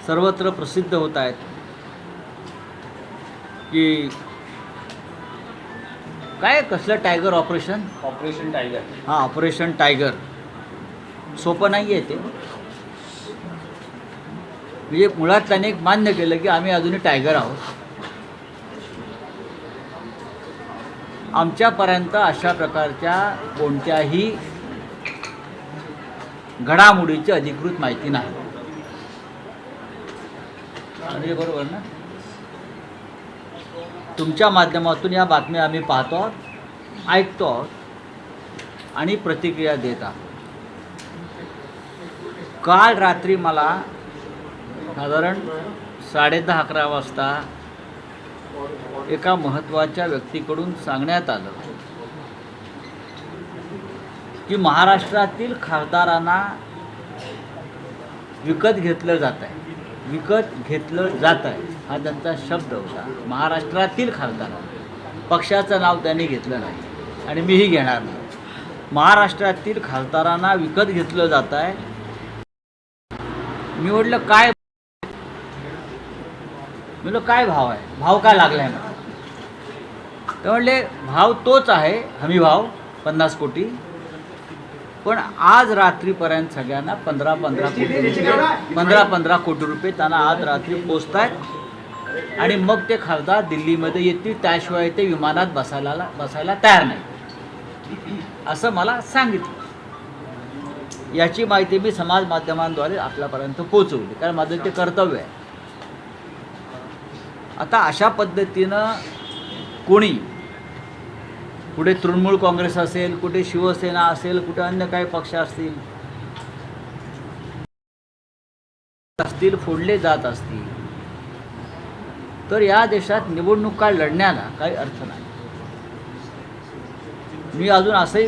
सर्वत्र प्रसिद्ध होत आहेत की काय कसलं टायगर ऑपरेशन टायगर हां ऑपरेशन टायगर सोपं नाही आहे ते. म्हणजे मुळात त्याने एक मान्य केलं की आम्ही अजूनही टायगर आहोत. आमच्यापर्यंत अशा प्रकारच्या कोणत्याही घडामोडीची अधिकृत माहिती नाही. म्हणजे बरोबर ना. तुमच्या माध्यमातून या बातम्या आम्ही पाहतो आहोत, ऐकतो आहोत आणि प्रतिक्रिया देत आहोत. काल रात्री मला साधारण 10:30-11 वाजता एका महत्त्वाच्या व्यक्तीकडून सांगण्यात आलं की महाराष्ट्रातील खासदारांना विकत घेतलं जात आहे. विकत घेतलं जात आहे हा त्यांचा शब्द होता. महाराष्ट्रातील खासदारांना, पक्षाचं नाव त्यांनी घेतलं नाही आणि मीही घेणार नाही. महाराष्ट्रातील खासदारांना विकत घेतलं जात आहे. मी म्हटलं काय भाव आहे, भाव काय लागला आहे मला. ते म्हणले भाव तोच आहे हमी भाव 50 कोटी, पण आज रात्रीपर्यंत सगळ्यांना 15 कोटी रुपये त्यांना आज रात्री पोचत आहेत आणि मग ते खासदार दिल्लीमध्ये येतील, त्याशिवाय ते विमानात बसायला तयार नाही असं मला सांगितलं. याची माहिती मी समाज माध्यमांद्वारे आपल्यापर्यंत पोहोचवली, कारण माझं ते कर्तव्य आहे. आता अशा पद्धतीनं कोणी कुठे तृणमूल काँग्रेस असेल, कुठे शिवसेना असेल, कुठे अन्य काही पक्ष असतील फोडले जात असतील तर या देशात निवडणुका लढण्याला काही अर्थ नाही. मी अजून असंही